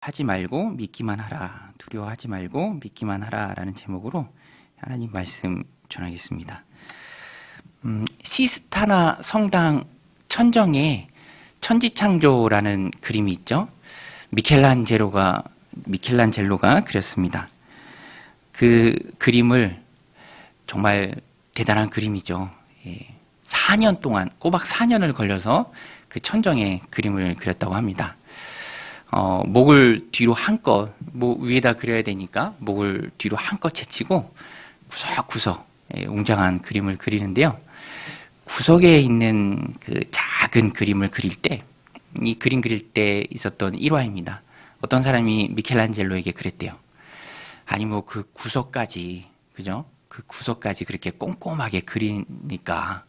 하지 말고 믿기만 하라. 두려워하지 말고 믿기만 하라 라는 제목으로 하나님 말씀 전하겠습니다. 시스타나 성당 천정에 천지창조라는 그림이 있죠. 미켈란젤로가 그렸습니다. 그 그림을 정말 대단한 그림이죠. 4년 동안 꼬박 4년을 걸려서 그 천정에 그림을 그렸다고 합니다. 목을 뒤로 한껏, 위에다 그려야 되니까 목을 뒤로 한껏 제치고 구석구석 웅장한 그림을 그리는데요. 구석에 있는 그 작은 그림을 그릴 때, 이 그림 그릴 때 있었던 일화입니다. 어떤 사람이 미켈란젤로에게 그랬대요. 아니 그 구석까지, 그죠? 그 구석까지 그렇게 꼼꼼하게 그리니까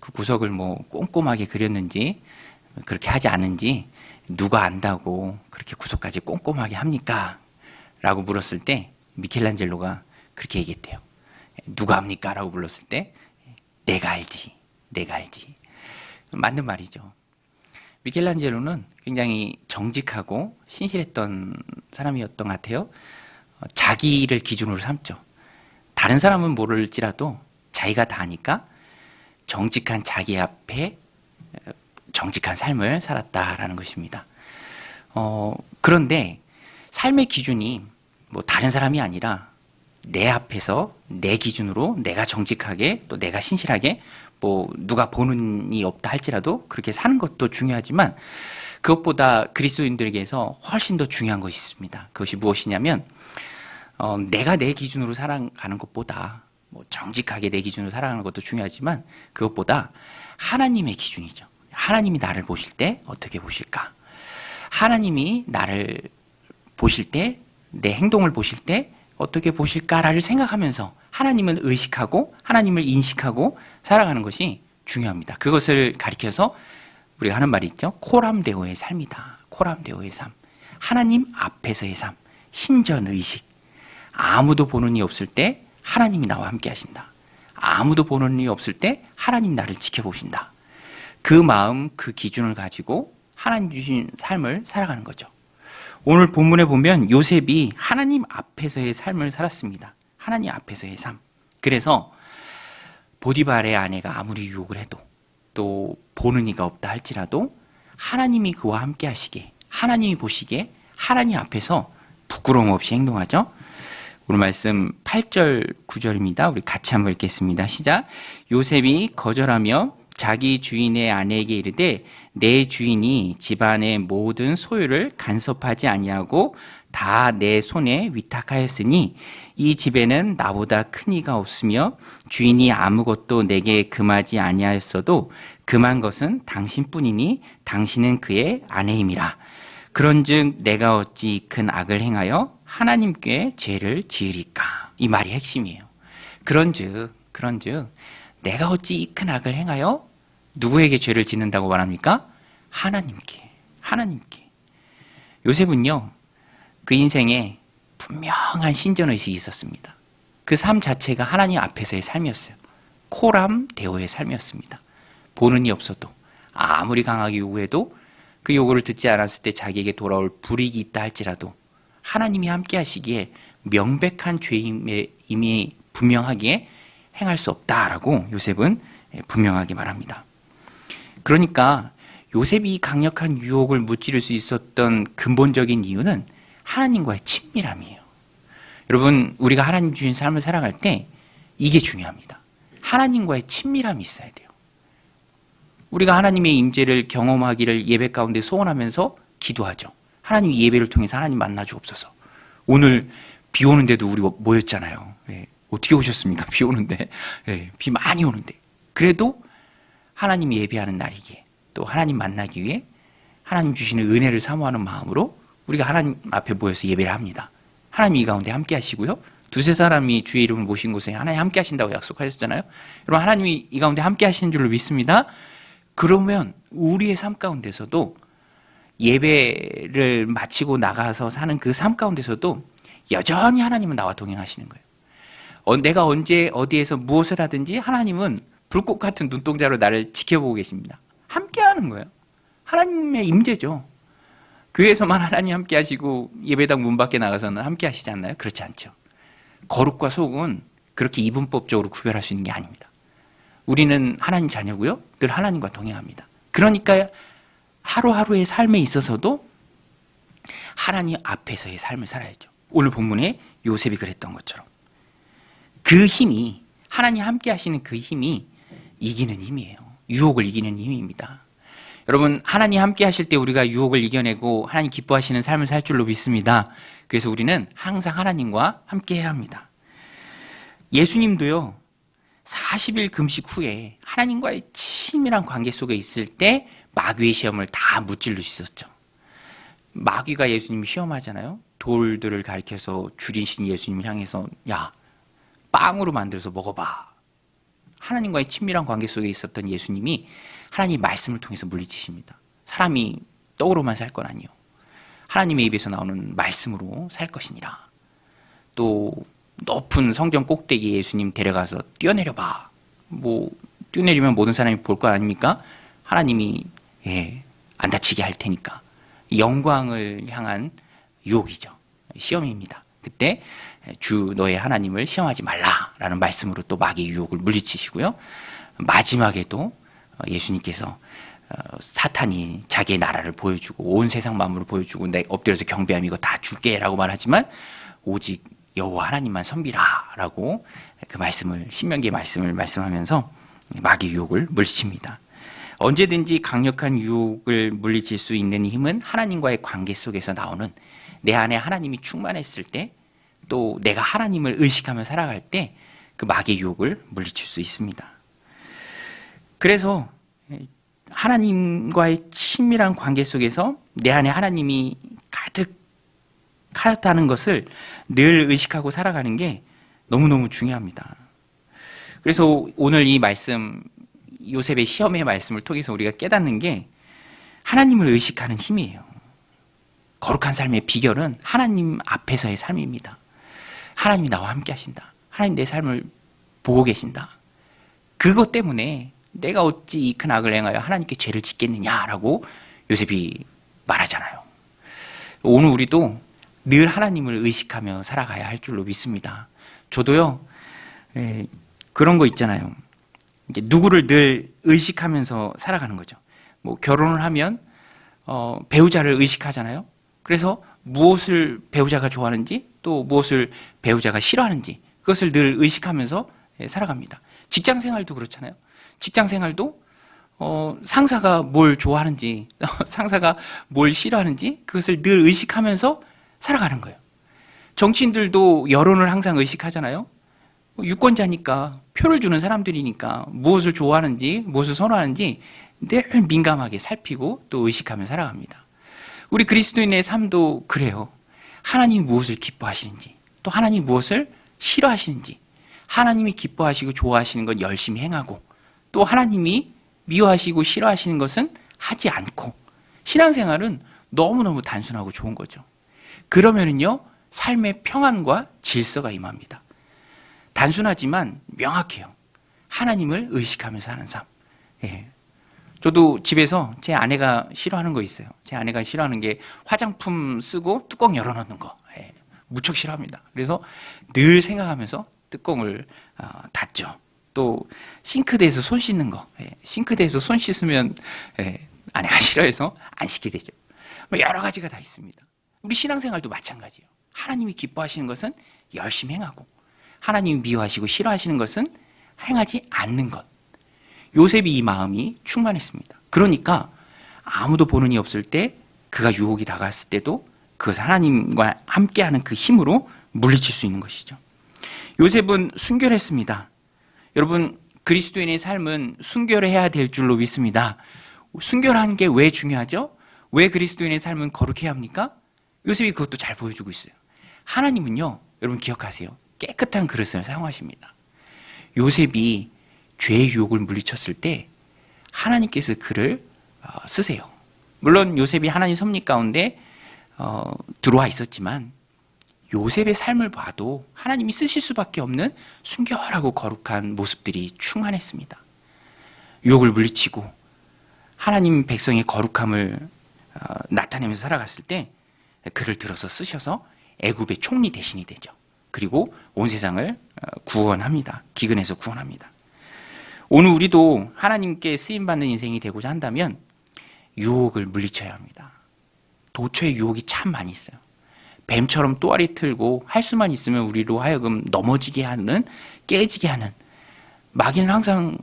그 구석을 꼼꼼하게 그렸는지 그렇게 하지 않은지 누가 안다고 그렇게 구석까지 꼼꼼하게 합니까? 라고 물었을 때 미켈란젤로가 그렇게 얘기했대요. 누가 합니까? 라고 물었을 때 내가 알지. 맞는 말이죠. 미켈란젤로는 굉장히 정직하고 신실했던 사람이었던 것 같아요. 자기를 기준으로 삼죠. 다른 사람은 모를지라도 자기가 다 아니까 정직한 자기 앞에 정직한 삶을 살았다라는 것입니다. 그런데 삶의 기준이 다른 사람이 아니라 내 앞에서 내 기준으로 내가 정직하게 또 내가 신실하게 누가 보는 이 없다 할지라도 그렇게 사는 것도 중요하지만 그것보다 그리스도인들에게서 훨씬 더 중요한 것이 있습니다. 그것이 무엇이냐면 내가 내 기준으로 살아가는 것보다 정직하게 내 기준으로 살아가는 것도 중요하지만 그것보다 하나님의 기준이죠. 하나님이 나를 보실 때 어떻게 보실까? 하나님이 나를 보실 때, 내 행동을 보실 때 어떻게 보실까를 생각하면서 하나님을 의식하고 하나님을 인식하고 살아가는 것이 중요합니다. 그것을 가리켜서 우리가 하는 말이 있죠. 코람데오의 삶이다. 코람데오의 삶. 하나님 앞에서의 삶. 신전의식. 아무도 보는 이 없을 때 하나님이 나와 함께 하신다. 아무도 보는 이 없을 때 하나님이 나를 지켜보신다. 그 마음, 그 기준을 가지고 하나님 주신 삶을 살아가는 거죠. 오늘 본문에 보면 요셉이 하나님 앞에서의 삶을 살았습니다. 하나님 앞에서의 삶. 그래서 보디발의 아내가 아무리 유혹을 해도 또 보는 이가 없다 할지라도 하나님이 그와 함께 하시게, 하나님이 보시기에 하나님 앞에서 부끄러움 없이 행동하죠. 오늘 말씀 8절, 9절입니다. 우리 같이 한번 읽겠습니다. 시작. 요셉이 거절하며 자기 주인의 아내에게 이르되 내 주인이 집안의 모든 소유를 간섭하지 아니하고 다 내 손에 위탁하였으니 이 집에는 나보다 큰 이가 없으며 주인이 아무것도 내게 금하지 아니하였어도 금한 것은 당신뿐이니 당신은 그의 아내임이라. 그런즉 내가 어찌 큰 악을 행하여 하나님께 죄를 지으리까? 이 말이 핵심이에요. 그런즉 내가 어찌 이 큰 악을 행하여 누구에게 죄를 짓는다고 말합니까? 하나님께. 요셉은요, 그 인생에 분명한 신전의식이 있었습니다. 그 삶 자체가 하나님 앞에서의 삶이었어요. 코람데오의 삶이었습니다. 보는 이 없어도 아무리 강하게 요구해도 그 요구를 듣지 않았을 때 자기에게 돌아올 불이익이 있다 할지라도 하나님이 함께 하시기에 명백한 죄임에 이미 분명하게 행할 수 없다라고 요셉은 분명하게 말합니다. 그러니까 요셉이 강력한 유혹을 무찌를 수 있었던 근본적인 이유는 하나님과의 친밀함이에요. 여러분, 우리가 하나님 주신 삶을 살아갈 때 이게 중요합니다. 하나님과의 친밀함이 있어야 돼요. 우리가 하나님의 임재를 경험하기를 예배 가운데 소원하면서 기도하죠. 하나님 예배를 통해서 하나님 만나 주옵소서. 오늘 비 오는데도 우리 모였잖아요. 어떻게 오셨습니까? 비 오는데. 비 많이 오는데. 그래도 하나님이 예배하는 날이기에 또 하나님 만나기 위해 하나님 주시는 은혜를 사모하는 마음으로 우리가 하나님 앞에 모여서 예배를 합니다. 하나님이 이 가운데 함께 하시고요. 두세 사람이 주의 이름을 모신 곳에 하나님 함께 하신다고 약속하셨잖아요. 여러분, 하나님이 이 가운데 함께 하시는 줄로 믿습니다. 그러면 우리의 삶 가운데서도 예배를 마치고 나가서 사는 그 삶 가운데서도 여전히 하나님은 나와 동행하시는 거예요. 내가 언제 어디에서 무엇을 하든지 하나님은 불꽃 같은 눈동자로 나를 지켜보고 계십니다. 함께 하는 거예요. 하나님의 임재죠. 교회에서만 하나님 함께 하시고 예배당 문 밖에 나가서는 함께 하시지 않나요? 그렇지 않죠. 거룩과 속은 그렇게 이분법적으로 구별할 수 있는 게 아닙니다. 우리는 하나님 자녀고요. 늘 하나님과 동행합니다. 그러니까 하루하루의 삶에 있어서도 하나님 앞에서의 삶을 살아야죠. 오늘 본문에 요셉이 그랬던 것처럼 그 힘이, 하나님 함께 하시는 그 힘이 이기는 힘이에요. 유혹을 이기는 힘입니다. 여러분, 하나님 함께 하실 때 우리가 유혹을 이겨내고 하나님 기뻐하시는 삶을 살 줄로 믿습니다. 그래서 우리는 항상 하나님과 함께 해야 합니다. 예수님도요, 40일 금식 후에 하나님과의 친밀한 관계 속에 있을 때 마귀의 시험을 다 무찔러 수 있었죠. 마귀가 예수님 시험하잖아요. 돌들을 가리켜서 줄이신 예수님을 향해서 야, 빵으로 만들어서 먹어봐. 하나님과의 친밀한 관계 속에 있었던 예수님이 하나님의 말씀을 통해서 물리치십니다. 사람이 떡으로만 살 건 아니요, 하나님의 입에서 나오는 말씀으로 살 것이니라. 또 높은 성전 꼭대기에 예수님 데려가서 뛰어내려봐. 뭐 뛰어내리면 모든 사람이 볼 거 아닙니까? 하나님이 안 다치게 할 테니까. 영광을 향한 유혹이죠. 시험입니다. 그때 주 너의 하나님을 시험하지 말라라는 말씀으로 또 마귀의 유혹을 물리치시고요. 마지막에도 예수님께서 사탄이 자기의 나라를 보여주고 온 세상 만물을 보여주고 내 엎드려서 경배하면 이거 다 줄게라고 말하지만 오직 여호와 하나님만 섬기라라고 그 말씀을, 신명기의 말씀을 말씀하면서 마귀의 유혹을 물리칩니다. 언제든지 강력한 유혹을 물리칠 수 있는 힘은 하나님과의 관계 속에서 나오는, 내 안에 하나님이 충만했을 때, 또 내가 하나님을 의식하며 살아갈 때 그 마귀의 유혹을 물리칠 수 있습니다. 그래서 하나님과의 친밀한 관계 속에서 내 안에 하나님이 가득하다는 것을 늘 의식하고 살아가는 게 너무너무 중요합니다. 그래서 오늘 이 말씀, 요셉의 시험의 말씀을 통해서 우리가 깨닫는 게 하나님을 의식하는 힘이에요. 거룩한 삶의 비결은 하나님 앞에서의 삶입니다. 하나님이 나와 함께 하신다. 하나님 내 삶을 보고 계신다. 그것 때문에 내가 어찌 이 큰 악을 행하여 하나님께 죄를 짓겠느냐라고 요셉이 말하잖아요. 오늘 우리도 늘 하나님을 의식하며 살아가야 할 줄로 믿습니다. 저도요, 그런 거 있잖아요. 누구를 늘 의식하면서 살아가는 거죠. 뭐 결혼을 하면 배우자를 의식하잖아요. 그래서 무엇을 배우자가 좋아하는지, 또 무엇을 배우자가 싫어하는지 그것을 늘 의식하면서 살아갑니다. 직장 생활도 그렇잖아요. 직장 생활도 상사가 뭘 좋아하는지, 상사가 뭘 싫어하는지 그것을 늘 의식하면서 살아가는 거예요. 정치인들도 여론을 항상 의식하잖아요. 유권자니까, 표를 주는 사람들이니까 무엇을 좋아하는지, 무엇을 선호하는지 늘 민감하게 살피고 또 의식하며 살아갑니다. 우리 그리스도인의 삶도 그래요. 하나님이 무엇을 기뻐하시는지, 또 하나님이 무엇을 싫어하시는지, 하나님이 기뻐하시고 좋아하시는 건 열심히 행하고, 또 하나님이 미워하시고 싫어하시는 것은 하지 않고, 신앙생활은 너무너무 단순하고 좋은 거죠. 그러면은요, 삶의 평안과 질서가 임합니다. 단순하지만 명확해요. 하나님을 의식하면서 사는 삶. 저도 집에서 제 아내가 싫어하는 거 있어요. 제 아내가 싫어하는 게 화장품 쓰고 뚜껑 열어놓는 거. 무척 싫어합니다. 그래서 늘 생각하면서 뚜껑을 닫죠. 또 싱크대에서 손 씻는 거. 싱크대에서 손 씻으면 아내가 싫어해서 안 씻게 되죠. 여러 가지가 다 있습니다. 우리 신앙생활도 마찬가지예요. 하나님이 기뻐하시는 것은 열심히 행하고, 하나님이 미워하시고 싫어하시는 것은 행하지 않는 것. 요셉이 이 마음이 충만했습니다. 그러니까 아무도 보는 이 없을 때, 그가 유혹이 다가왔을 때도 그것을 하나님과 함께하는 그 힘으로 물리칠 수 있는 것이죠. 요셉은 순결했습니다. 여러분, 그리스도인의 삶은 순결해야 될 줄로 믿습니다. 순결한 게 왜 중요하죠? 왜 그리스도인의 삶은 거룩해야 합니까? 요셉이 그것도 잘 보여주고 있어요. 하나님은요, 여러분 기억하세요. 깨끗한 그릇을 사용하십니다. 요셉이 죄의 유혹을 물리쳤을 때 하나님께서 그를 쓰세요. 물론 요셉이 하나님 섭리 가운데 들어와 있었지만 요셉의 삶을 봐도 하나님이 쓰실 수밖에 없는 순결하고 거룩한 모습들이 충만했습니다. 유혹을 물리치고 하나님 백성의 거룩함을 나타내면서 살아갔을 때 그를 들어서 쓰셔서 애굽의 총리 대신이 되죠. 그리고 온 세상을 구원합니다. 기근에서 구원합니다. 오늘 우리도 하나님께 쓰임받는 인생이 되고자 한다면 유혹을 물리쳐야 합니다. 도처에 유혹이 참 많이 있어요. 뱀처럼 또아리 틀고 할 수만 있으면 우리로 하여금 넘어지게 하는, 깨지게 하는, 마귀는 항상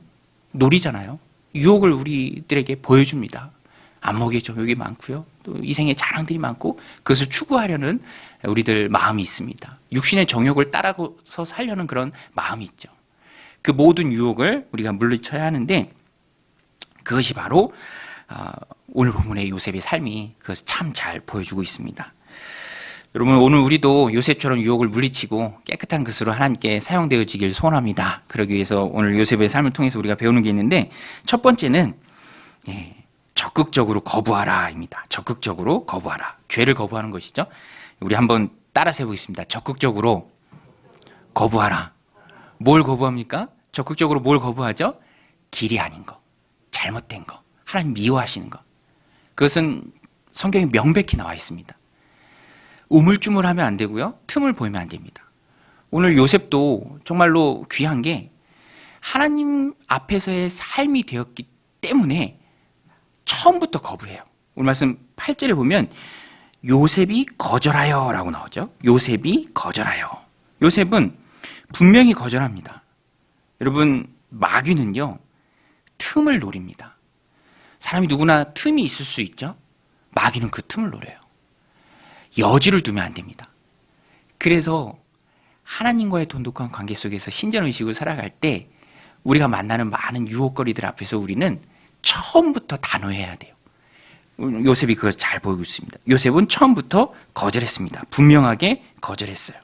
노리잖아요. 유혹을 우리들에게 보여줍니다. 안목의 정욕이 많고요. 또 이생의 자랑들이 많고 그것을 추구하려는 우리들 마음이 있습니다. 육신의 정욕을 따라서 살려는 그런 마음이 있죠. 그 모든 유혹을 우리가 물리쳐야 하는데 그것이 바로 오늘 본문의 요셉의 삶이 그것을 참 잘 보여주고 있습니다. 여러분, 오늘 우리도 요셉처럼 유혹을 물리치고 깨끗한 것으로 하나님께 사용되어지길 소원합니다. 그러기 위해서 오늘 요셉의 삶을 통해서 우리가 배우는 게 있는데 첫 번째는 적극적으로 거부하라입니다. 적극적으로 거부하라. 죄를 거부하는 것이죠. 우리 한번 따라서 해보겠습니다. 적극적으로 거부하라. 뭘 거부합니까? 적극적으로 뭘 거부하죠? 길이 아닌 거, 잘못된 거, 하나님 미워하시는 거. 그것은 성경에 명백히 나와 있습니다. 우물쭈물하면 안 되고요. 틈을 보이면 안 됩니다. 오늘 요셉도 정말로 귀한 게 하나님 앞에서의 삶이 되었기 때문에 처음부터 거부해요. 오늘 말씀 8절에 보면 요셉이 거절하여 라고 나오죠. 요셉이 거절하여. 요셉은 분명히 거절합니다. 여러분, 마귀는요, 틈을 노립니다. 사람이 누구나 틈이 있을 수 있죠. 마귀는 그 틈을 노려요. 여지를 두면 안 됩니다. 그래서 하나님과의 돈독한 관계 속에서 신전의식으로 살아갈 때 우리가 만나는 많은 유혹거리들 앞에서 우리는 처음부터 단호해야 돼요. 요셉이 그걸 잘 보이고 있습니다. 요셉은 처음부터 거절했습니다. 분명하게 거절했어요.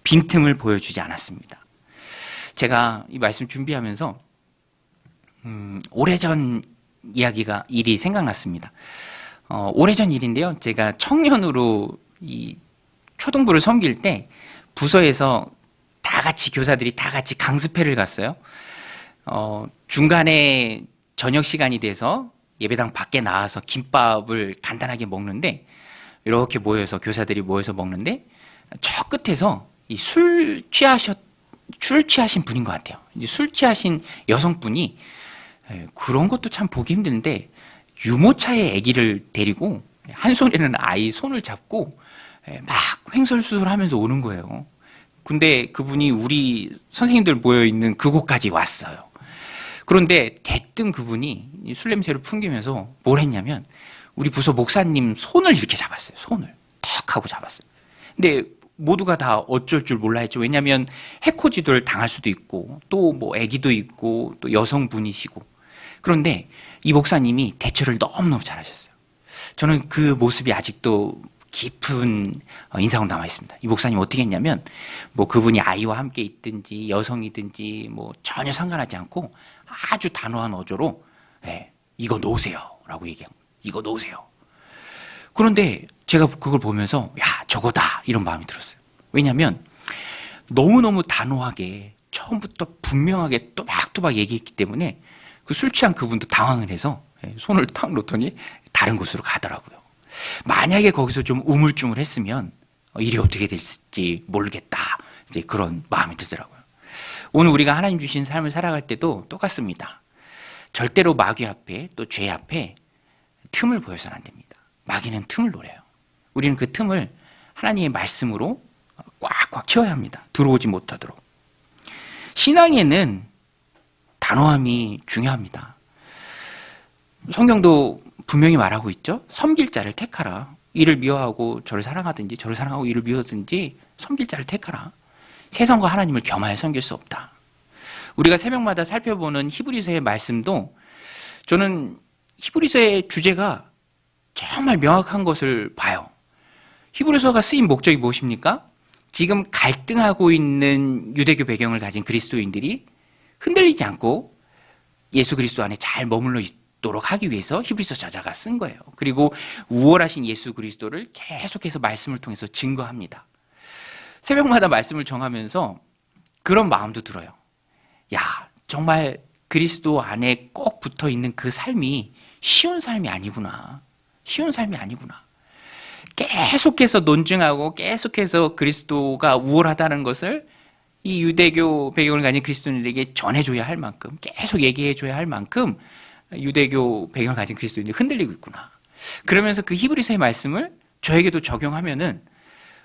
빈틈을 보여주지 않았습니다. 제가 이 말씀 준비하면서 오래전 일이 생각났습니다. 오래전 일인데요. 제가 청년으로 이 초등부를 섬길 때 부서에서 다 같이 교사들이 다 같이 강습회를 갔어요. 중간에 저녁 시간이 돼서 예배당 밖에 나와서 김밥을 간단하게 먹는데 이렇게 모여서 교사들이 모여서 먹는데 저 끝에서 이 술 취하신 분인 것 같아요. 이제 술 취하신 여성분이 그런 것도 참 보기 힘든데 유모차에 아기를 데리고 한 손에는 아이 손을 잡고 막 횡설수설하면서 오는 거예요. 근데 그분이 우리 선생님들 모여있는 그곳까지 왔어요. 그런데 대뜸 그분이 술 냄새를 풍기면서 뭘 했냐면 우리 부서 목사님 손을 이렇게 잡았어요. 손을 턱 하고 잡았어요. 근데 모두가 다 어쩔 줄 몰라 했죠. 왜냐하면 해코지를 당할 수도 있고 또 뭐 아기도 있고 또 여성분이시고. 그런데 이 목사님이 대처를 너무너무 잘하셨어요. 저는 그 모습이 아직도 깊은 인상으로 남아 있습니다. 이 목사님 어떻게 했냐면 뭐 그분이 아이와 함께 있든지 여성이든지 뭐 전혀 상관하지 않고 아주 단호한 어조로 이거 놓으세요라고 얘기한 거예요. 이거 놓으세요. 그런데 제가 그걸 보면서 야 저거다 이런 마음이 들었어요. 왜냐하면 너무너무 단호하게 처음부터 분명하게 또박또박 얘기했기 때문에 그 술 취한 그분도 당황을 해서 손을 탁 놓더니 다른 곳으로 가더라고요. 만약에 거기서 좀 우물쭈물 했으면 일이 어떻게 될지 모르겠다. 이제 그런 마음이 들더라고요. 오늘 우리가 하나님 주신 삶을 살아갈 때도 똑같습니다. 절대로 마귀 앞에 또 죄 앞에 틈을 보여서는 안 됩니다. 마귀는 틈을 노려요. 우리는 그 틈을 하나님의 말씀으로 꽉꽉 채워야 합니다. 들어오지 못하도록. 신앙에는 단호함이 중요합니다. 성경도 분명히 말하고 있죠. 섬길 자를 택하라. 이를 미워하고 저를 사랑하든지 저를 사랑하고 이를 미워하든지 섬길 자를 택하라. 세상과 하나님을 겸하여 섬길 수 없다. 우리가 새벽마다 살펴보는 히브리서의 말씀도 저는 히브리서의 주제가 정말 명확한 것을 봐요. 히브리서가 쓰인 목적이 무엇입니까? 지금 갈등하고 있는 유대교 배경을 가진 그리스도인들이 흔들리지 않고 예수 그리스도 안에 잘 머물러 있도록 하기 위해서 히브리서 저자가 쓴 거예요. 그리고 우월하신 예수 그리스도를 계속해서 말씀을 통해서 증거합니다. 새벽마다 말씀을 정하면서 그런 마음도 들어요. 야, 정말 그리스도 안에 꼭 붙어 있는 그 삶이 쉬운 삶이 아니구나. 쉬운 삶이 아니구나. 계속해서 논증하고 계속해서 그리스도가 우월하다는 것을 이 유대교 배경을 가진 그리스도인들에게 전해줘야 할 만큼, 계속 얘기해줘야 할 만큼 유대교 배경을 가진 그리스도인들이 흔들리고 있구나. 그러면서 그 히브리서의 말씀을 저에게도 적용하면은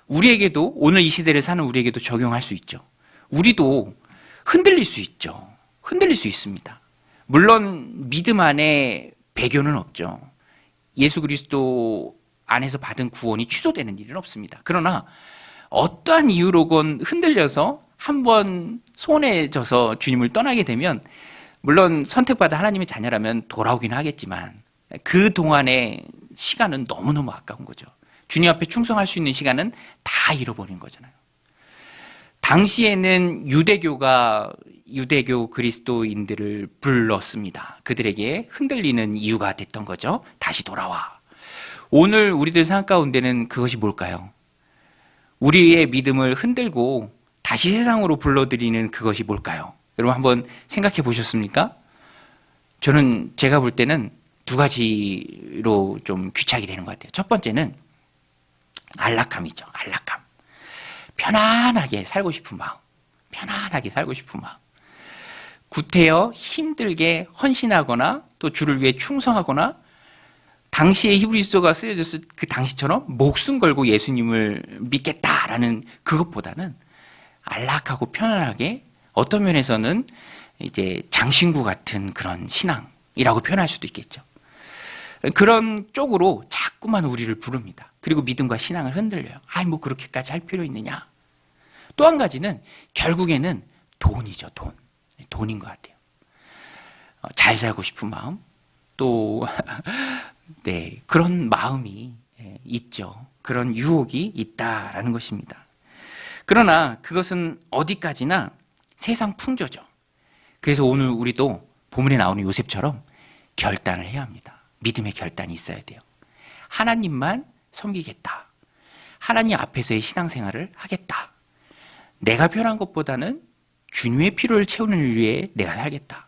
우리에게도, 오늘 이 시대를 사는 우리에게도 적용할 수 있죠. 우리도 흔들릴 수 있죠. 흔들릴 수 있습니다. 물론 믿음 안에 배교는 없죠. 예수 그리스도 안에서 받은 구원이 취소되는 일은 없습니다. 그러나 어떠한 이유로건 흔들려서 한번 소원해져서 주님을 떠나게 되면, 물론 선택받아 하나님의 자녀라면 돌아오긴 하겠지만 그 동안의 시간은 너무너무 아까운 거죠. 주님 앞에 충성할 수 있는 시간은 다 잃어버린 거잖아요. 당시에는 유대교가 유대교 그리스도인들을 불렀습니다. 그들에게 흔들리는 이유가 됐던 거죠. 다시 돌아와. 오늘 우리들 생각 가운데는 그것이 뭘까요? 우리의 믿음을 흔들고 다시 세상으로 불러들이는 그것이 뭘까요? 여러분 한번 생각해 보셨습니까? 저는 제가 볼 때는 두 가지로 좀 귀착이 되는 것 같아요. 첫 번째는 안락함이죠. 안락함. 편안하게 살고 싶은 마음. 편안하게 살고 싶은 마음. 구태여 힘들게 헌신하거나 또 주를 위해 충성하거나, 당시에 히브리서가 쓰여졌을 그 당시처럼 목숨 걸고 예수님을 믿겠다라는 그것보다는 안락하고 편안하게, 어떤 면에서는 이제 장신구 같은 그런 신앙이라고 표현할 수도 있겠죠. 그런 쪽으로 자꾸만 우리를 부릅니다. 그리고 믿음과 신앙을 흔들려요. 아이, 뭐 그렇게까지 할 필요 있느냐. 또 한 가지는 결국에는 돈이죠. 돈인 것 같아요. 잘 살고 싶은 마음, 또 네, 그런 마음이 있죠. 그런 유혹이 있다라는 것입니다. 그러나 그것은 어디까지나 세상 풍조죠. 그래서 오늘 우리도 본문에 나오는 요셉처럼 결단을 해야 합니다. 믿음의 결단이 있어야 돼요. 하나님만 섬기겠다. 하나님 앞에서의 신앙생활을 하겠다. 내가 변한 것보다는 주님의 필요를 채우는 일 위해 내가 살겠다.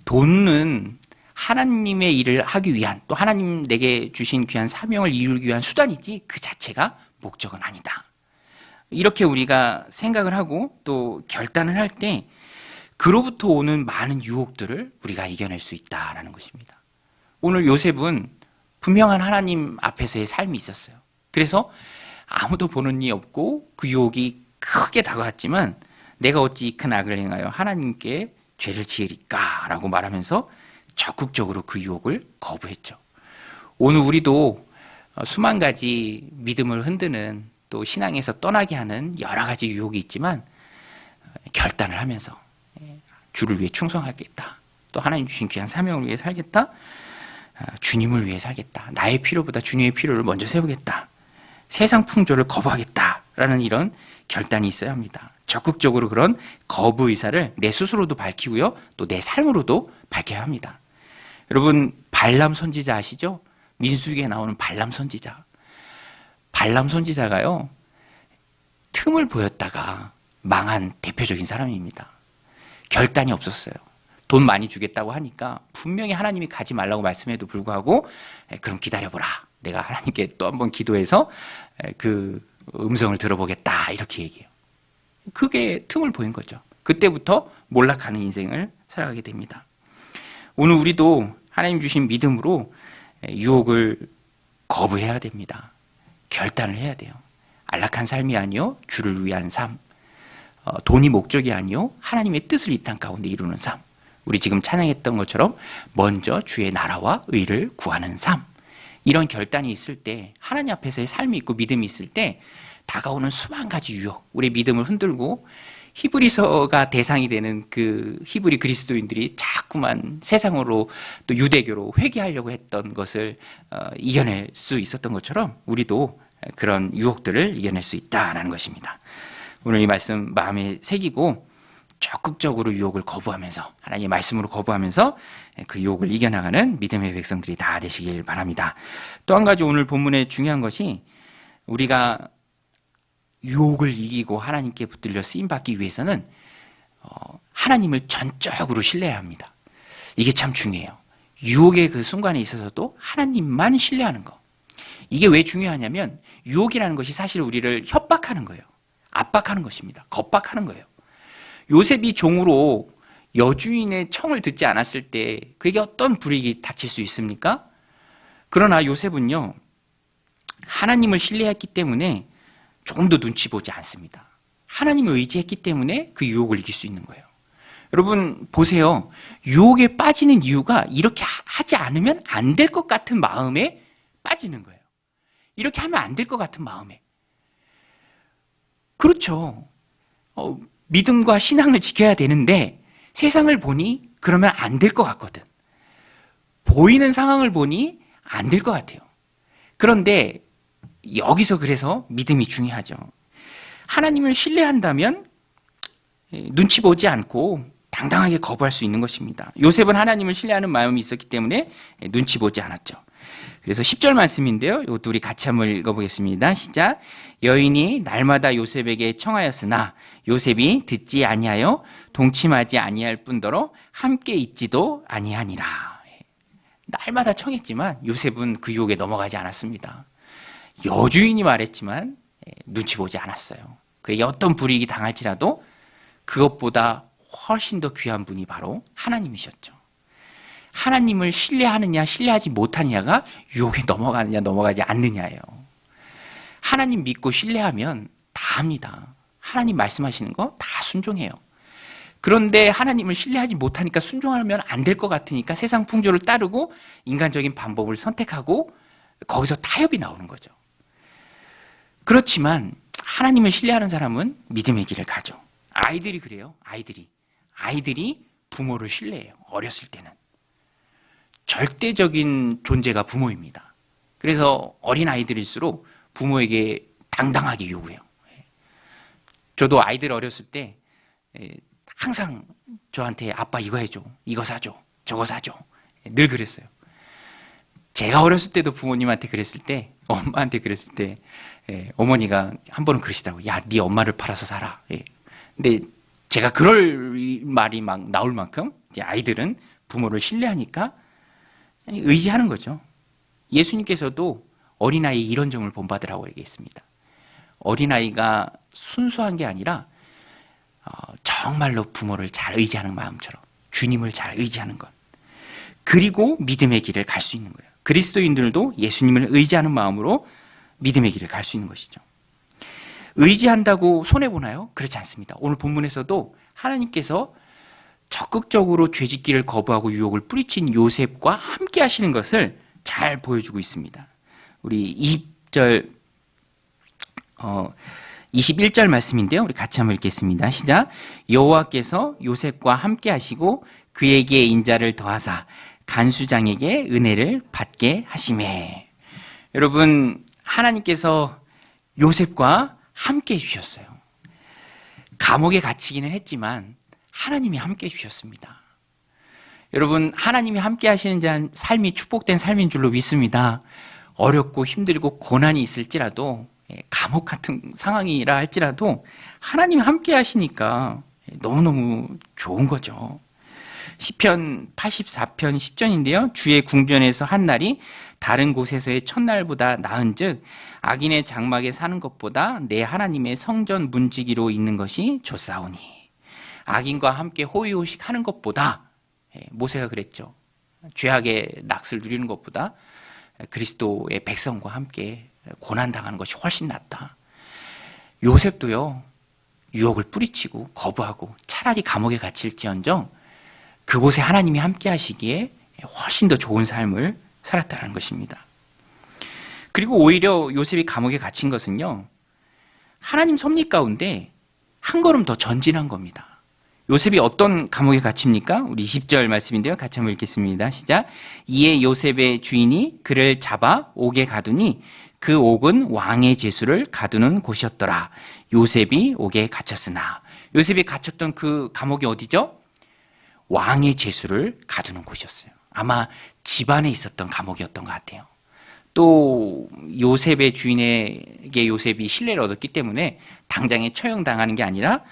돈은 하나님의 일을 하기 위한, 또 하나님 내게 주신 귀한 사명을 이루기 위한 수단이지 그 자체가 목적은 아니다. 이렇게 우리가 생각을 하고 또 결단을 할 때 그로부터 오는 많은 유혹들을 우리가 이겨낼 수 있다는 것입니다. 오늘 요셉은 분명한 하나님 앞에서의 삶이 있었어요. 그래서 아무도 보는 이 없고 그 유혹이 크게 다가왔지만 내가 어찌 큰 악을 행하여 하나님께 죄를 지으리까 라고 말하면서 적극적으로 그 유혹을 거부했죠. 오늘 우리도 수만 가지 믿음을 흔드는, 또 신앙에서 떠나게 하는 여러 가지 유혹이 있지만 결단을 하면서 주를 위해 충성하겠다. 또 하나님 주신 귀한 사명을 위해 살겠다. 주님을 위해 살겠다. 나의 필요보다 주님의 필요를 먼저 세우겠다. 세상 풍조를 거부하겠다라는 이런 결단이 있어야 합니다. 적극적으로 그런 거부 의사를 내 스스로도 밝히고요. 또 내 삶으로도 밝혀야 합니다. 여러분, 발람 선지자 아시죠? 민수기에 나오는 발람 선지자. 발람 선지자가요, 틈을 보였다가 망한 대표적인 사람입니다. 결단이 없었어요. 돈 많이 주겠다고 하니까 분명히 하나님이 가지 말라고 말씀해도 불구하고 그럼 기다려보라. 내가 하나님께 또 한번 기도해서 그 음성을 들어보겠다. 이렇게 얘기해요. 그게 틈을 보인 거죠. 그때부터 몰락하는 인생을 살아가게 됩니다. 오늘 우리도 하나님 주신 믿음으로 유혹을 거부해야 됩니다. 결단을 해야 돼요. 안락한 삶이 아니요 주를 위한 삶, 돈이 목적이 아니요 하나님의 뜻을 이 땅 가운데 이루는 삶, 우리 지금 찬양했던 것처럼 먼저 주의 나라와 의를 구하는 삶, 이런 결단이 있을 때, 하나님 앞에서의 삶이 있고 믿음이 있을 때 다가오는 수만 가지 유혹, 우리의 믿음을 흔들고 히브리서가 대상이 되는 그 히브리 그리스도인들이 자꾸만 세상으로 또 유대교로 회귀하려고 했던 것을 이겨낼 수 있었던 것처럼 우리도 그런 유혹들을 이겨낼 수 있다는 것입니다. 오늘 이 말씀 마음에 새기고 적극적으로 유혹을 거부하면서, 하나님의 말씀으로 거부하면서 그 유혹을 이겨나가는 믿음의 백성들이 다 되시길 바랍니다. 또 한 가지 오늘 본문에 중요한 것이, 우리가 유혹을 이기고 하나님께 붙들려 쓰임받기 위해서는 하나님을 전적으로 신뢰해야 합니다. 이게 참 중요해요. 유혹의 그 순간에 있어서도 하나님만 신뢰하는 거. 이게 왜 중요하냐면 유혹이라는 것이 사실 우리를 협박하는 거예요. 압박하는 것입니다. 겁박하는 거예요. 요셉이 종으로 여주인의 청을 듣지 않았을 때 그에게 어떤 불이익이 닥칠 수 있습니까? 그러나 요셉은요, 하나님을 신뢰했기 때문에 조금도 눈치 보지 않습니다. 하나님을 의지했기 때문에 그 유혹을 이길 수 있는 거예요. 여러분 보세요. 유혹에 빠지는 이유가 이렇게 하지 않으면 안 될 것 같은 마음에 빠지는 거예요. 이렇게 하면 안 될 것 같은 마음에. 그렇죠. 믿음과 신앙을 지켜야 되는데 세상을 보니 그러면 안 될 것 같거든. 보이는 상황을 보니 안 될 것 같아요. 그런데 여기서 그래서 믿음이 중요하죠. 하나님을 신뢰한다면 눈치 보지 않고 당당하게 거부할 수 있는 것입니다. 요셉은 하나님을 신뢰하는 마음이 있었기 때문에 눈치 보지 않았죠. 그래서 10절 말씀인데요. 이것도 우리 같이 한번 읽어보겠습니다. 시작. 여인이 날마다 요셉에게 청하였으나 요셉이 듣지 아니하여 동침하지 아니할 뿐더러 함께 있지도 아니하니라. 날마다 청했지만 요셉은 그 유혹에 넘어가지 않았습니다. 여주인이 말했지만 눈치 보지 않았어요. 그에게 어떤 불이익이 당할지라도 그것보다 훨씬 더 귀한 분이 바로 하나님이셨죠. 하나님을 신뢰하느냐 신뢰하지 못하느냐가 유혹에 넘어가느냐 넘어가지 않느냐예요. 하나님 믿고 신뢰하면 다 합니다. 하나님 말씀하시는 거 다 순종해요. 그런데 하나님을 신뢰하지 못하니까 순종하면 안 될 것 같으니까 세상 풍조를 따르고 인간적인 방법을 선택하고 거기서 타협이 나오는 거죠. 그렇지만 하나님을 신뢰하는 사람은 믿음의 길을 가죠. 아이들이 그래요. 아이들이 부모를 신뢰해요. 어렸을 때는. 절대적인 존재가 부모입니다. 그래서 어린 아이들일수록 부모에게 당당하게 요구해요. 저도 아이들 어렸을 때 항상 저한테 아빠 이거 해줘, 이거 사줘, 저거 사줘. 늘 그랬어요. 제가 어렸을 때도 부모님한테 그랬을 때, 엄마한테 그랬을 때 어머니가 한 번은 그러시더라고요. 야, 네 엄마를 팔아서 살아. 근데 제가 그럴 말이 막 나올 만큼 이제 아이들은 부모를 신뢰하니까 의지하는 거죠. 예수님께서도 어린아이의 이런 점을 본받으라고 얘기했습니다. 어린아이가 순수한 게 아니라 정말로 부모를 잘 의지하는 마음처럼 주님을 잘 의지하는 것. 그리고 믿음의 길을 갈 수 있는 거예요. 그리스도인들도 예수님을 의지하는 마음으로 믿음의 길을 갈 수 있는 것이죠. 의지한다고 손해보나요? 그렇지 않습니다. 오늘 본문에서도 하나님께서 적극적으로 죄짓기를 거부하고 유혹을 뿌리친 요셉과 함께 하시는 것을 잘 보여주고 있습니다. 우리 21절 말씀인데요. 우리 같이 한번 읽겠습니다. 시작. 여호와께서 요셉과 함께 하시고 그에게 인자를 더하사 간수장에게 은혜를 받게 하시매. 여러분, 하나님께서 요셉과 함께 해주셨어요. 감옥에 갇히기는 했지만 하나님이 함께 해주셨습니다. 여러분, 하나님이 함께 하시는 삶이 축복된 삶인 줄로 믿습니다. 어렵고 힘들고 고난이 있을지라도, 감옥 같은 상황이라 할지라도 하나님이 함께 하시니까 너무너무 좋은 거죠. 시편 84편 10전인데요. 주의 궁전에서 한 날이 다른 곳에서의 첫날보다 나은즉 악인의 장막에 사는 것보다 내 하나님의 성전 문지기로 있는 것이 좋사오니. 악인과 함께 호의호식 하는 것보다, 모세가 그랬죠. 죄악의 낙을 누리는 것보다 그리스도의 백성과 함께 고난당하는 것이 훨씬 낫다. 요셉도요, 유혹을 뿌리치고 거부하고 차라리 감옥에 갇힐지언정 그곳에 하나님이 함께 하시기에 훨씬 더 좋은 삶을 살았다는 것입니다. 그리고 오히려 요셉이 감옥에 갇힌 것은요, 하나님 섭리 가운데 한 걸음 더 전진한 겁니다. 요셉이 어떤 감옥에 갇힙니까? 우리 20절 말씀인데요. 같이 한번 읽겠습니다. 시작. 이에 요셉의 주인이 그를 잡아 옥에 가두니 그 옥은 왕의 제수를 가두는 곳이었더라. 요셉이 옥에 갇혔으나. 요셉이 갇혔던 그 감옥이 어디죠? 왕의 제수를 가두는 곳이었어요. 아마 집안에 있었던 감옥이었던 것 같아요. 또 요셉의 주인에게 요셉이 신뢰를 얻었기 때문에 당장에 처형당하는 게 아니라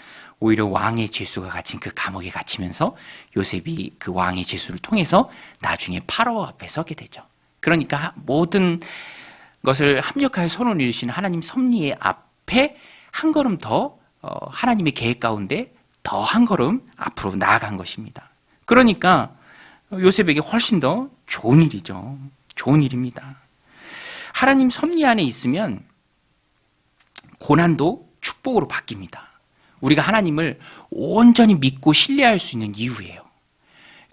오히려 왕의 죄수가 갇힌 그 감옥에 갇히면서 요셉이 그 왕의 죄수를 통해서 나중에 파라오 앞에 서게 되죠. 그러니까 모든 것을 합력하여 선을 이루시는 하나님 섭리의 앞에 한 걸음 더 하나님의 계획 가운데 더 한 걸음 앞으로 나아간 것입니다. 그러니까 요셉에게 훨씬 더 좋은 일이죠. 좋은 일입니다. 하나님 섭리 안에 있으면 고난도 축복으로 바뀝니다. 우리가 하나님을 온전히 믿고 신뢰할 수 있는 이유예요.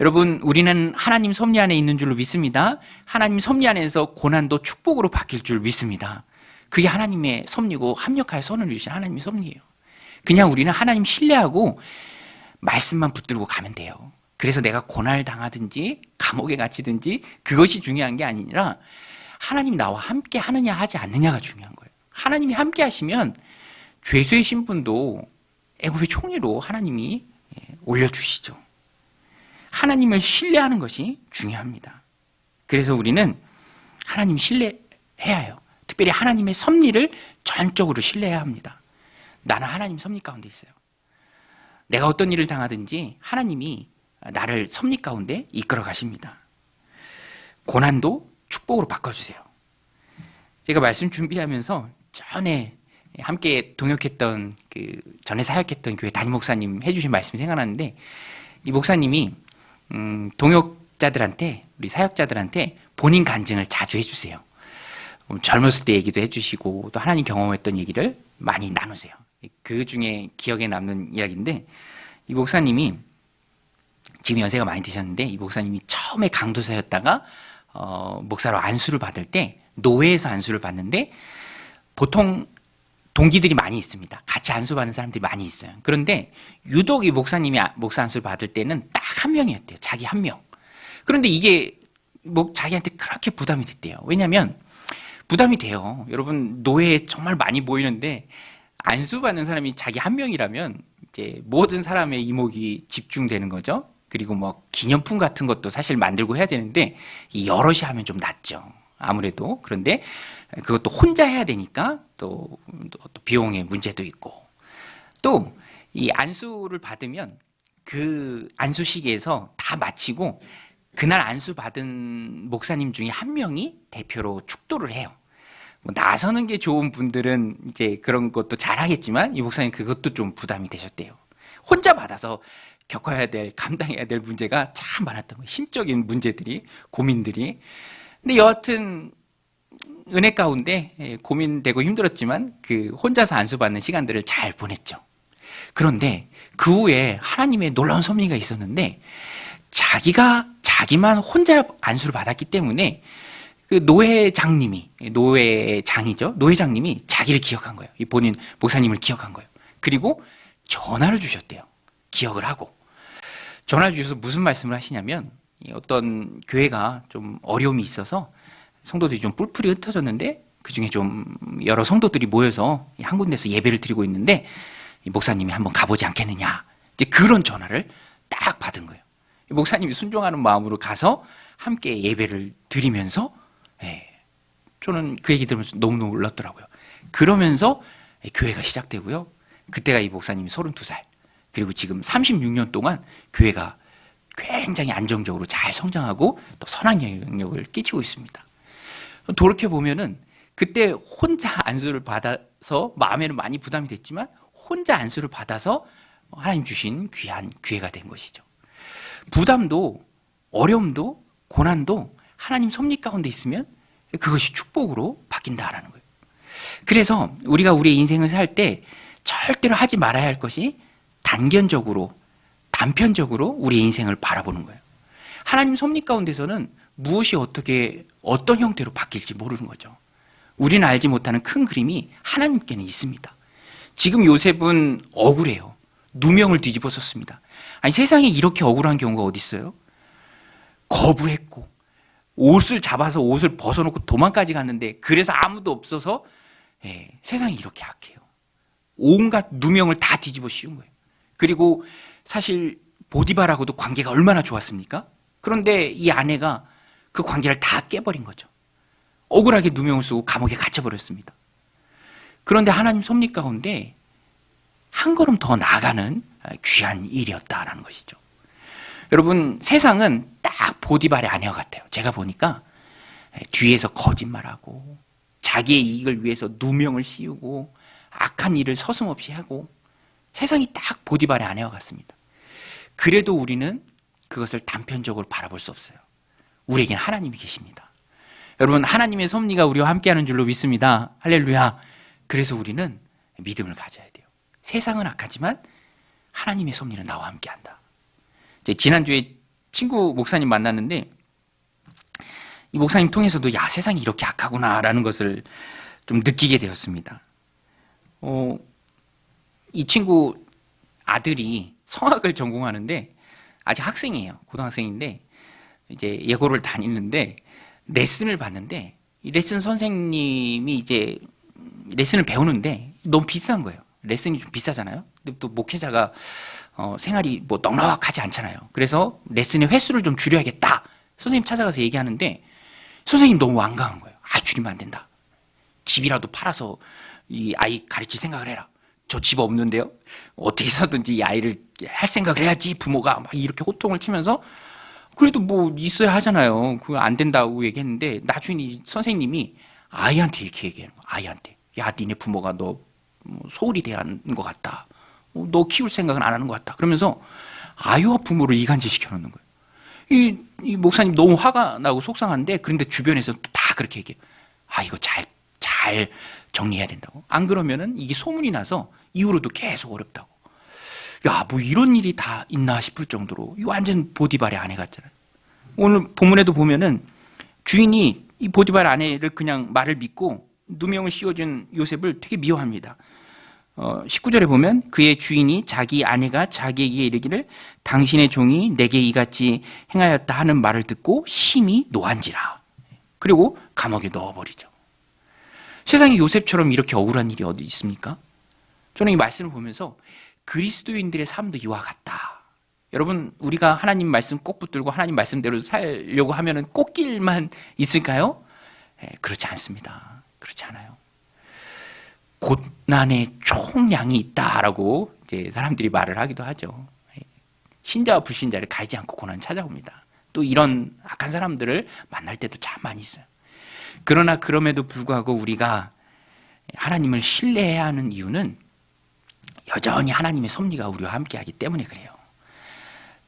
여러분, 우리는 하나님 섭리 안에 있는 줄로 믿습니다. 하나님 섭리 안에서 고난도 축복으로 바뀔 줄 믿습니다. 그게 하나님의 섭리고 합력하여 선을 이루신 하나님의 섭리예요. 그냥 우리는 하나님 신뢰하고 말씀만 붙들고 가면 돼요. 그래서 내가 고난을 당하든지 감옥에 갇히든지 그것이 중요한 게 아니라 하나님 나와 함께 하느냐 하지 않느냐가 중요한 거예요. 하나님이 함께 하시면 죄수의 신분도 애굽의 총리로 하나님이 올려주시죠. 하나님을 신뢰하는 것이 중요합니다. 그래서 우리는 하나님 신뢰해야 해요. 특별히 하나님의 섭리를 전적으로 신뢰해야 합니다. 나는 하나님 섭리 가운데 있어요. 내가 어떤 일을 당하든지 하나님이 나를 섭리 가운데 이끌어 가십니다. 고난도 축복으로 바꿔주세요. 제가 말씀 준비하면서 전에 함께 동역했던 전에 사역했던 교회 담임 목사님 해주신 말씀이 생각나는데, 이 목사님이 동역자들한테, 우리 사역자들한테 본인 간증을 자주 해주세요. 젊었을 때 얘기도 해주시고 또 하나님 경험했던 얘기를 많이 나누세요. 그 중에 기억에 남는 이야기인데, 이 목사님이 지금 연세가 많이 드셨는데, 이 목사님이 처음에 강도사였다가 목사로 안수를 받을 때 노회에서 안수를 받는데, 보통 동기들이 많이 있습니다. 같이 안수받는 사람들이 많이 있어요. 그런데 유독 이 목사님이 목사 안수를 받을 때는 딱 한 명이었대요. 자기 한 명. 그런데 이게 자기한테 그렇게 부담이 됐대요. 왜냐하면 부담이 돼요. 여러분, 노회에 정말 많이 모이는데 안수받는 사람이 자기 한 명이라면 이제 모든 사람의 이목이 집중되는 거죠. 그리고 기념품 같은 것도 사실 만들고 해야 되는데 이 여럿이 하면 좀 낫죠. 아무래도. 그런데 그것도 혼자 해야 되니까 또 비용의 문제도 있고, 또 이 안수를 받으면 그 안수식에서 다 마치고 그날 안수 받은 목사님 중에 한 명이 대표로 축도를 해요. 나서는 게 좋은 분들은 이제 그런 것도 잘 하겠지만 이 목사님 그것도 좀 부담이 되셨대요. 혼자 받아서 겪어야 될, 감당해야 될 문제가 참 많았던 거예요. 심적인 문제들이, 고민들이. 근데 여하튼 은혜 가운데 고민되고 힘들었지만 그 혼자서 안수받는 시간들을 잘 보냈죠. 그런데 그 후에 하나님의 놀라운 섭리가 있었는데, 자기만 혼자 안수를 받았기 때문에 그 노회장님이 자기를 기억한 거예요. 본인 목사님을 기억한 거예요. 그리고 전화를 주셨대요. 기억을 하고. 전화를 주셔서 무슨 말씀을 하시냐면, 어떤 교회가 좀 어려움이 있어서 성도들이 좀 뿔뿔이 흩어졌는데 그 중에 좀 여러 성도들이 모여서 한 군데서 예배를 드리고 있는데 이 목사님이 한번 가보지 않겠느냐, 이제 그런 전화를 딱 받은 거예요. 이 목사님이 순종하는 마음으로 가서 함께 예배를 드리면서 저는 그 얘기 들으면서 너무너무 놀랐더라고요. 그러면서 교회가 시작되고요. 그때가 이 목사님이 32살, 그리고 지금 36년 동안 교회가 굉장히 안정적으로 잘 성장하고 또 선한 영향력을 끼치고 있습니다. 돌이켜보면은 그때 혼자 안수를 받아서 마음에는 많이 부담이 됐지만 혼자 안수를 받아서 하나님 주신 귀한 기회가 된 것이죠. 부담도 어려움도 고난도 하나님 섭리 가운데 있으면 그것이 축복으로 바뀐다라는 거예요. 그래서 우리가 우리의 인생을 살 때 절대로 하지 말아야 할 것이 단편적으로 우리의 인생을 바라보는 거예요. 하나님 섭리 가운데서는 무엇이 어떤 형태로 바뀔지 모르는 거죠. 우리는 알지 못하는 큰 그림이 하나님께는 있습니다. 지금 요셉은 억울해요. 누명을 뒤집어 썼습니다. 아니, 세상에 이렇게 억울한 경우가 어디 있어요? 거부했고 옷을 잡아서 옷을 벗어놓고 도망까지 갔는데 그래서 아무도 없어서 세상이 이렇게 악해요. 온갖 누명을 다 뒤집어 씌운 거예요. 그리고 사실 보디발하고도 관계가 얼마나 좋았습니까? 그런데 이 아내가 그 관계를 다 깨버린 거죠. 억울하게 누명을 쓰고 감옥에 갇혀버렸습니다. 그런데 하나님 섭리 가운데 한 걸음 더 나아가는 귀한 일이었다라는 것이죠. 여러분, 세상은 딱 보디발의 아내와 같아요. 제가 보니까 뒤에서 거짓말하고 자기의 이익을 위해서 누명을 씌우고 악한 일을 서슴없이 하고, 세상이 딱 보디발의 아내와 같습니다. 그래도 우리는 그것을 단편적으로 바라볼 수 없어요. 우리에겐 하나님이 계십니다. 여러분, 하나님의 섭리가 우리와 함께하는 줄로 믿습니다. 할렐루야. 그래서 우리는 믿음을 가져야 돼요. 세상은 악하지만 하나님의 섭리는 나와 함께한다. 지난주에 친구 목사님 만났는데, 이 목사님 통해서도 야, 세상이 이렇게 악하구나라는 것을 좀 느끼게 되었습니다. 이 친구 아들이 성악을 전공하는데, 아직 학생이에요. 고등학생인데 이제 예고를 다니는데 레슨을 받는데, 이 레슨 선생님이 이제 레슨을 배우는데 너무 비싼 거예요. 레슨이 좀 비싸잖아요. 근데 또 목회자가 생활이 뭐 넉넉하지 않잖아요. 그래서 레슨의 횟수를 좀 줄여야겠다. 선생님 찾아가서 얘기하는데 선생님 너무 완강한 거예요. 줄이면 안 된다. 집이라도 팔아서 이 아이 가르칠 생각을 해라. 저 집 없는데요. 어떻게 해서든지 이 아이를 할 생각을 해야지. 부모가 막 이렇게 호통을 치면서, 그래도 뭐 있어야 하잖아요. 그거 안 된다고 얘기했는데 나중에 선생님이 아이한테 이렇게 얘기해요. 아이한테, 야, 니네 부모가 너 소홀히 대하는 것 같다. 너 키울 생각은 안 하는 것 같다. 그러면서 아이와 부모를 이간질 시켜놓는 거예요. 이 목사님 너무 화가 나고 속상한데, 그런데 주변에서 또 다 그렇게 얘기해요. 이거 잘 정리해야 된다고. 안 그러면은 이게 소문이 나서 이후로도 계속 어렵다고. 야, 뭐 이런 일이 다 있나 싶을 정도로 이 완전 보디발의 아내 같잖아요. 오늘 본문에도 보면은 주인이 이 보디발 아내를 그냥 말을 믿고 누명을 씌워준 요셉을 되게 미워합니다. 19절에 보면 그의 주인이 자기 아내가 자기에게 이르기를 당신의 종이 내게 이같이 행하였다 하는 말을 듣고 심히 노한지라. 그리고 감옥에 넣어버리죠. 세상에 요셉처럼 이렇게 억울한 일이 어디 있습니까? 저는 이 말씀을 보면서 그리스도인들의 삶도 이와 같다. 여러분, 우리가 하나님 말씀 꼭 붙들고 하나님 말씀대로 살려고 하면은 꽃길만 있을까요? 그렇지 않습니다. 그렇지 않아요. 고난의 총량이 있다라고 이제 사람들이 말을 하기도 하죠. 신자와 불신자를 가리지 않고 고난은 찾아옵니다. 또 이런 악한 사람들을 만날 때도 참 많이 있어요. 그러나 그럼에도 불구하고 우리가 하나님을 신뢰해야 하는 이유는 여전히 하나님의 섭리가 우리와 함께하기 때문에 그래요.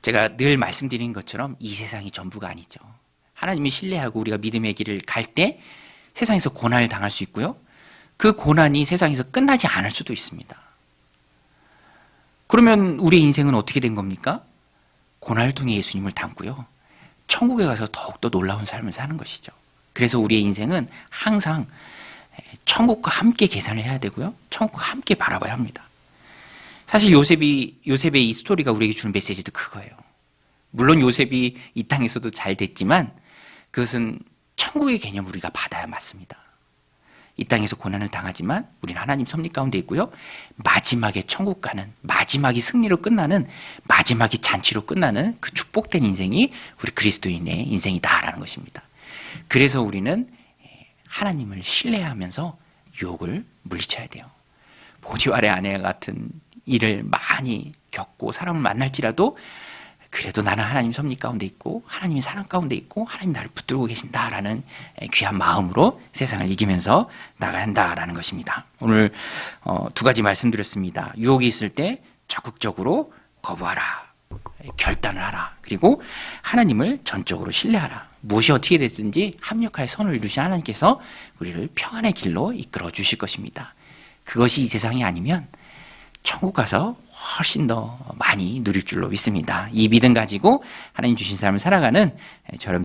제가 늘 말씀드린 것처럼 이 세상이 전부가 아니죠. 하나님을 신뢰하고 우리가 믿음의 길을 갈 때 세상에서 고난을 당할 수 있고요. 그 고난이 세상에서 끝나지 않을 수도 있습니다. 그러면 우리의 인생은 어떻게 된 겁니까? 고난을 통해 예수님을 닮고요. 천국에 가서 더욱더 놀라운 삶을 사는 것이죠. 그래서 우리의 인생은 항상 천국과 함께 계산을 해야 되고요. 천국과 함께 바라봐야 합니다. 사실 요셉의 이 스토리가 우리에게 주는 메시지도 그거예요. 물론 요셉이 이 땅에서도 잘 됐지만 그것은 천국의 개념을 우리가 받아야 맞습니다. 이 땅에서 고난을 당하지만 우리는 하나님 섭리 가운데 있고요. 마지막에 천국 가는, 마지막이 승리로 끝나는, 마지막이 잔치로 끝나는 그 축복된 인생이 우리 그리스도인의 인생이다라는 것입니다. 그래서 우리는 하나님을 신뢰하면서 유혹을 물리쳐야 돼요. 보디발의 아내 같은 일을 많이 겪고 사람을 만날지라도 그래도 나는 하나님 섭리 가운데 있고 하나님의 사랑 가운데 있고 하나님 나를 붙들고 계신다라는 귀한 마음으로 세상을 이기면서 나가야 한다라는 것입니다. 오늘 두 가지 말씀드렸습니다. 유혹이 있을 때 적극적으로 거부하라. 결단을 하라. 그리고 하나님을 전적으로 신뢰하라. 무엇이 어떻게 됐든지 합력하여 선을 이루신 하나님께서 우리를 평안의 길로 이끌어 주실 것입니다. 그것이 이 세상이 아니면 천국 가서 훨씬 더 많이 누릴 줄로 믿습니다. 이 믿음 가지고 하나님 주신 삶을 살아가는 저런